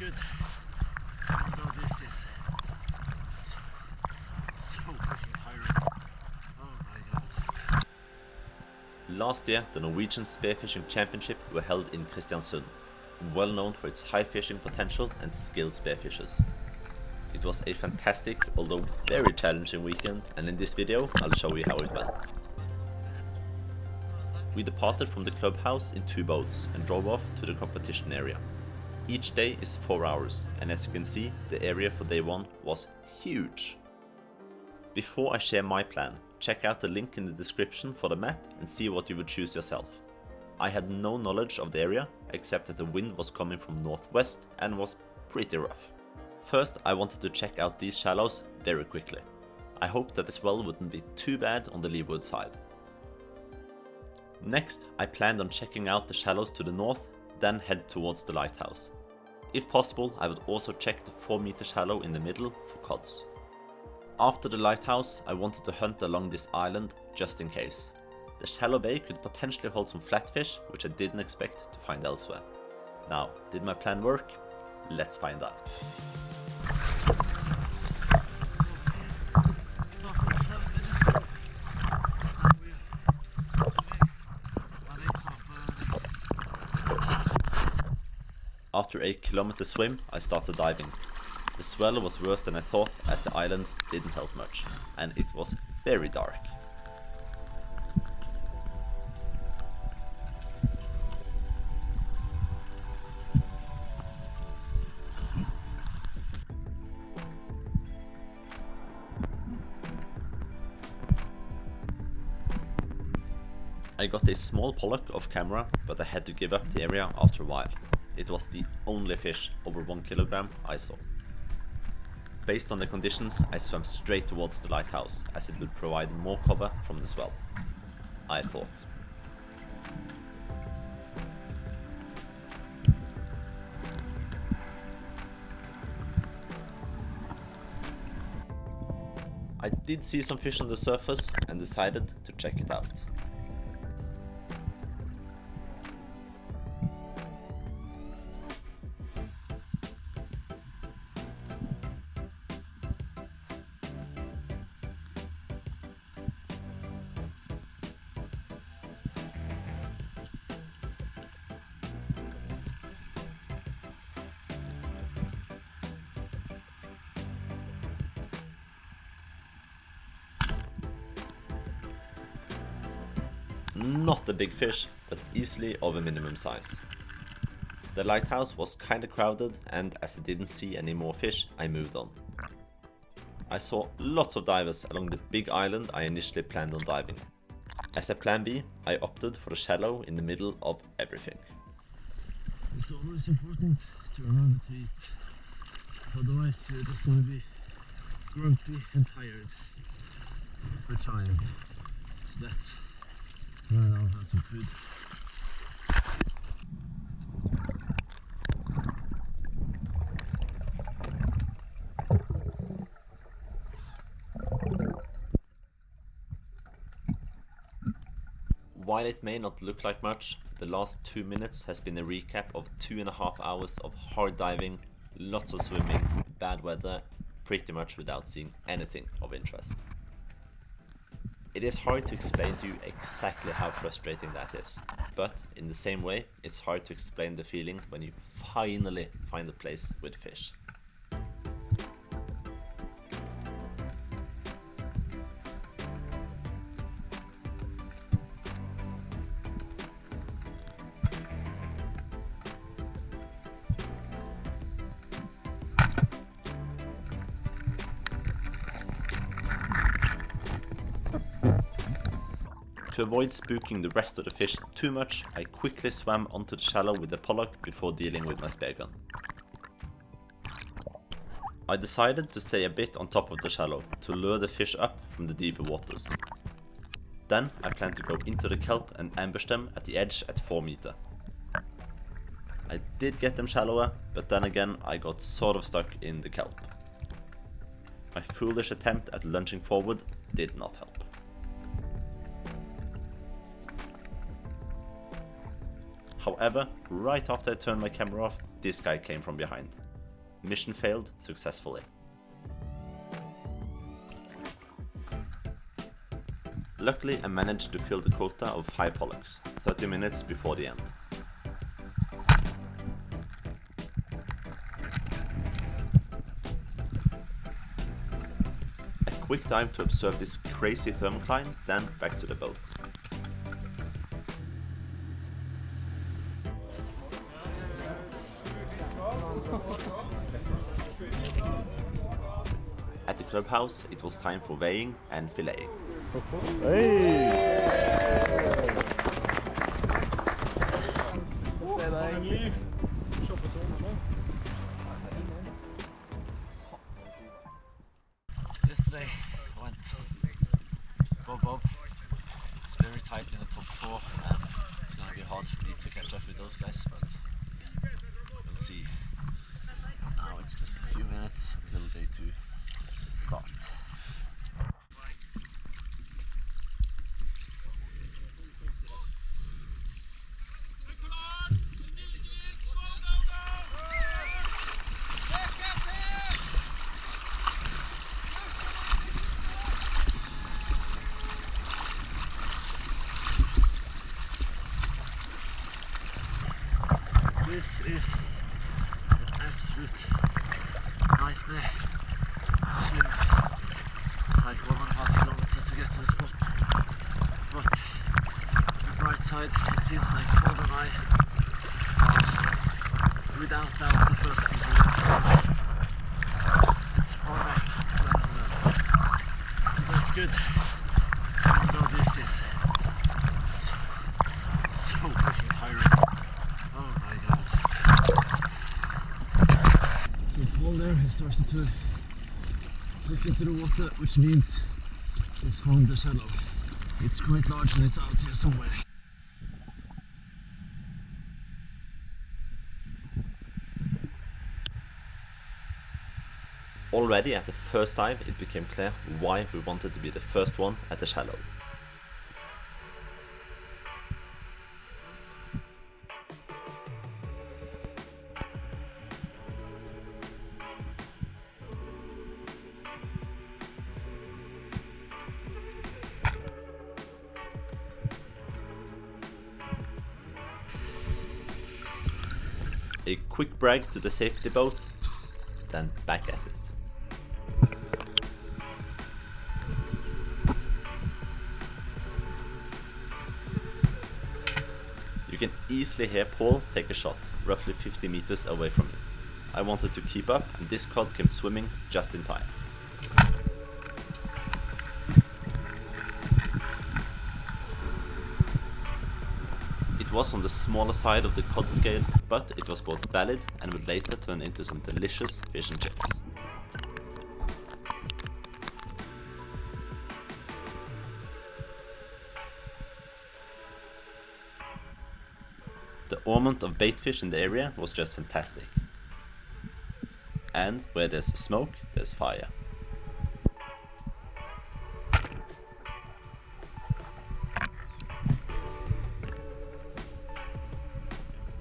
good. Even though this is so freaking tiring. Oh my god. Last year, the Norwegian Spearfishing Championship were held in Kristiansund, well known for its high fishing potential and skilled spearfishers. It was a fantastic, although very challenging weekend, and in this video I'll show you how it went. We departed from the clubhouse in 2 boats and drove off to the competition area. Each day is 4 hours, and as you can see, the area for day 1 was huge. Before I share my plan, check out the link in the description for the map and see what you would choose yourself. I had no knowledge of the area, except that the wind was coming from northwest and was pretty rough. First, I wanted to check out these shallows very quickly. I hoped that the swell wouldn't be too bad on the leeward side. Next, I planned on checking out the shallows to the north, then head towards the lighthouse. If possible, I would also check the 4-meter shallow in the middle for cods. After the lighthouse, I wanted to hunt along this island just in case. The shallow bay could potentially hold some flatfish, which I didn't expect to find elsewhere. Now, did my plan work? Let's find out. After a kilometer swim, I started diving. The swell was worse than I thought, as the islands didn't help much, and it was very dark. I got a small pollock off camera, but I had to give up the area after a while. It was the only fish over 1 kilogram I saw. Based on the conditions, I swam straight towards the lighthouse, as it would provide more cover from the swell, I thought. I did see some fish on the surface and decided to check it out. Not a big fish, but easily of a minimum size. The lighthouse was kinda crowded, and as I didn't see any more fish, I moved on. I saw lots of divers along the big island I initially planned on diving. As a plan B, I opted for the shallow in the middle of everything. It's always important to remember to eat, otherwise you're just going to be grumpy and tired, which I am. So that's where I'll have some food. While it may not look like much, the last 2 minutes has been a recap of 2.5 hours of hard diving, lots of swimming, bad weather, pretty much without seeing anything of interest. It is hard to explain to you exactly how frustrating that is, but in the same way, it's hard to explain the feeling when you finally find a place with fish. To avoid spooking the rest of the fish too much, I quickly swam onto the shallow with the pollock before dealing with my spear gun. I decided to stay a bit on top of the shallow to lure the fish up from the deeper waters. Then I planned to go into the kelp and ambush them at the edge at 4 meters. I did get them shallower, but then again I got sort of stuck in the kelp. My foolish attempt at lunging forward did not help. However, right after I turned my camera off, this guy came from behind. Mission failed successfully. Luckily, I managed to fill the quota of 5 pollocks, 30 minutes before the end. A quick dive to observe this crazy thermocline, then back to the boat. At the clubhouse, it was time for weighing and filleting. Yesterday I went bob. It's very tight in the top 4 and it's gonna be hard for me to catch up with those guys, but we'll see. Now it's just a few minutes until day 2 start. This is an absolute nightmare to swim like 1.5 kilometers to get to the spot, but on the bright side it seems like Paul and I are without doubt the first people in the race. It's far back to Ivan, so that's good, even though this is so freaking tiring. Oh my god. So Paul there has started to look into the water, which means he's found the shallow. It's quite large and it's out here somewhere. Already at the first dive, it became clear why we wanted to be the first one at the shallow. A quick brag to the safety boat, then back at it. You can easily hear Paul take a shot, roughly 50 meters away from me. I wanted to keep up and this cod came swimming just in time. It was on the smaller side of the cod scale, but it was both valid and would later turn into some delicious fish and chips. The ornament of baitfish in the area was just fantastic. And where there's smoke, there's fire.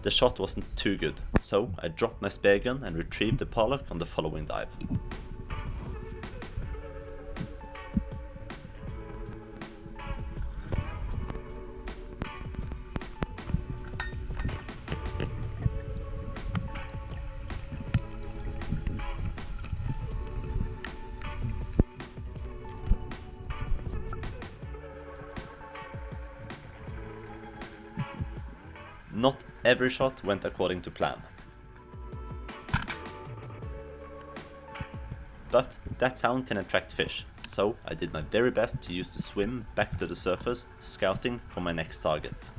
The shot wasn't too good, so I dropped my spear gun and retrieved the pollock on the following dive. Not every shot went according to plan. But that sound can attract fish, so I did my very best to use the swim back to the surface, scouting for my next target.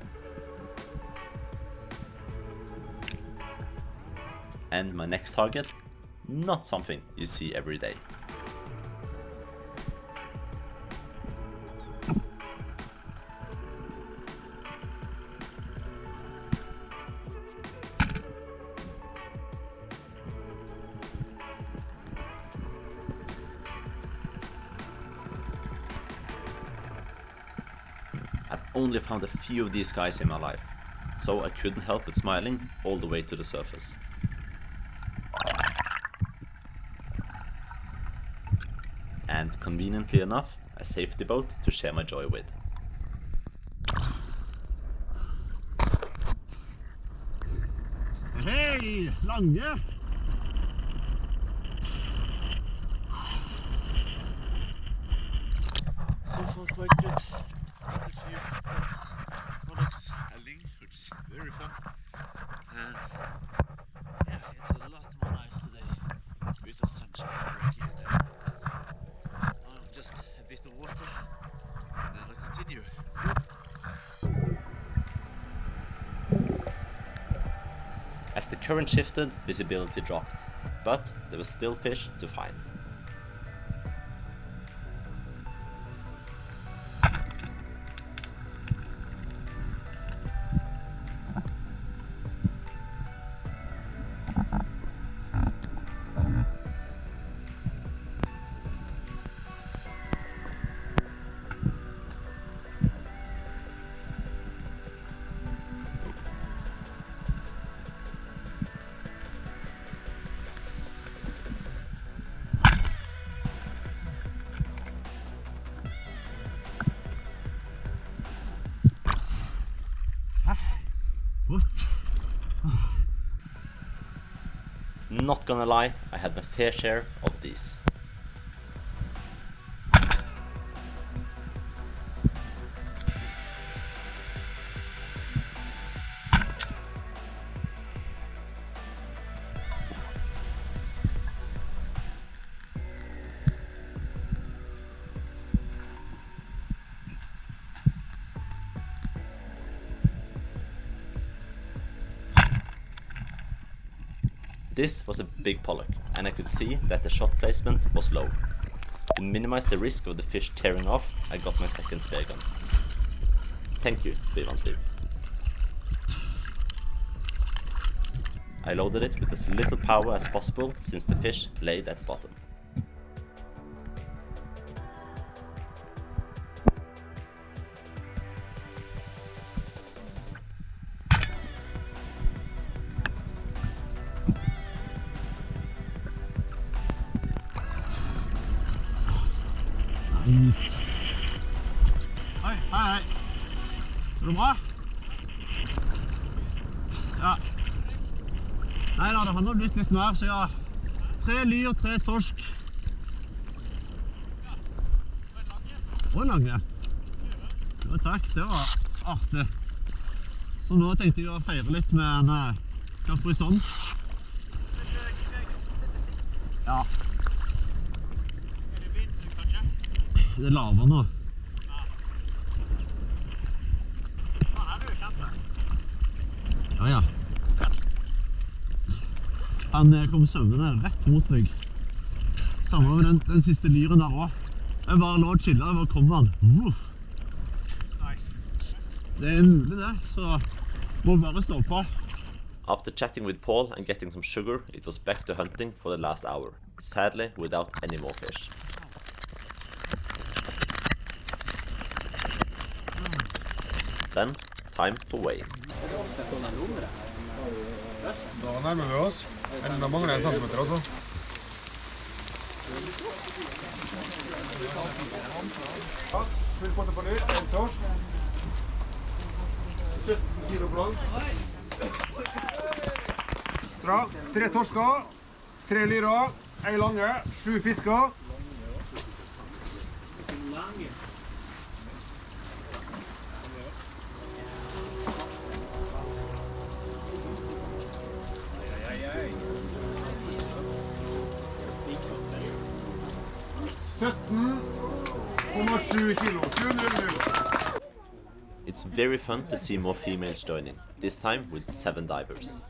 And my next target? Not something you see every day. I've only found a few of these guys in my life, so I couldn't help but smiling all the way to the surface. and conveniently enough, a safety boat to share my joy with. Hei, Lange! So far quite good. Got a few products, a ling, which is very fun. And yeah, it's a lot more nice today. A bit of sunshine breaking in there. Just a bit of water, and then I'll continue. As the current shifted, visibility dropped, but there were still fish to find. What? Not gonna lie, I had my fair share of these. This was a big pollock, and I could see that the shot placement was low. To minimize the risk of the fish tearing off, I got my second spear gun. Thank you, Ivan Knudseth. I loaded it with as little power as possible since the fish laid at the bottom. Nice. Hei, hei. Går det bra? Ja. Nei da, det har nå blitt litt mer, så ja. 3 lyr, 3 torsk. Og en lange. Jo, takk, det var artig. Så nå tenkte jeg å feire litt med en kaprison. Ja. Det er lavere nå. Ja, ja. Han kom søvnende rett mot meg. Samme med den siste lyren der også. Jeg bare lå og chillet, og bare kom han. Uff. Det er mulig det, så må bare stå på. After chatting with Paul and getting some sugar, it was back to hunting for the last hour. Sadly, without any more fish. Then, time for weighing. Da nærmer vi oss. Da mangler en centimeter også. Fyll potet på nytt, en torsk. 17 kilo blank. Bra. 3 torsker, 3 lyrer, 1 lange, 7 fisker. It's very fun to see more females joining, this time with 7 divers.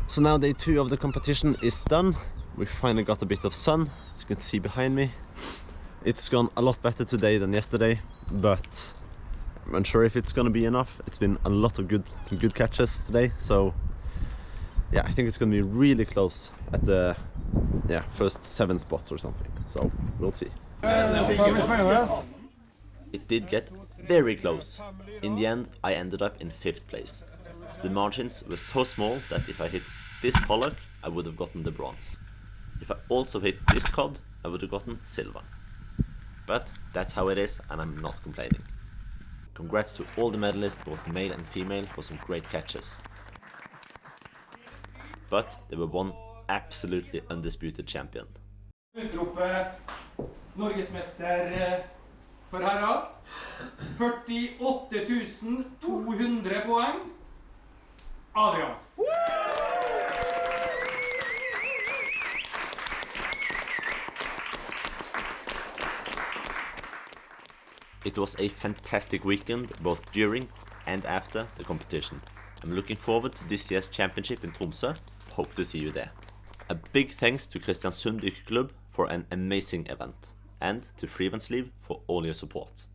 So now day 2 of the competition is done. We finally got a bit of sun, as you can see behind me. It's gone a lot better today than yesterday, but I'm unsure if it's gonna be enough. It's been a lot of good catches today, so yeah, I think it's gonna be really close at the first 7 spots or something. So we'll see. It did get very close. In the end, I ended up in 5th place. The margins were so small that if I hit this pollock, I would have gotten the bronze. If I also hit this cod, I would have gotten silver. But that's how it is, and I'm not complaining. Congrats to all the medalists, both male and female, for some great catches. But there were one absolutely undisputed champion. Utropet Norgesmester for herrer. 48.200 poeng. Adrian. It was a fantastic weekend, both during and after the competition. I'm looking forward to this year's championship in Tromsø. Hope to see you there. A big thanks to Kristiansund Dykkerklubb for an amazing event, and to Frivannsliv for all your support.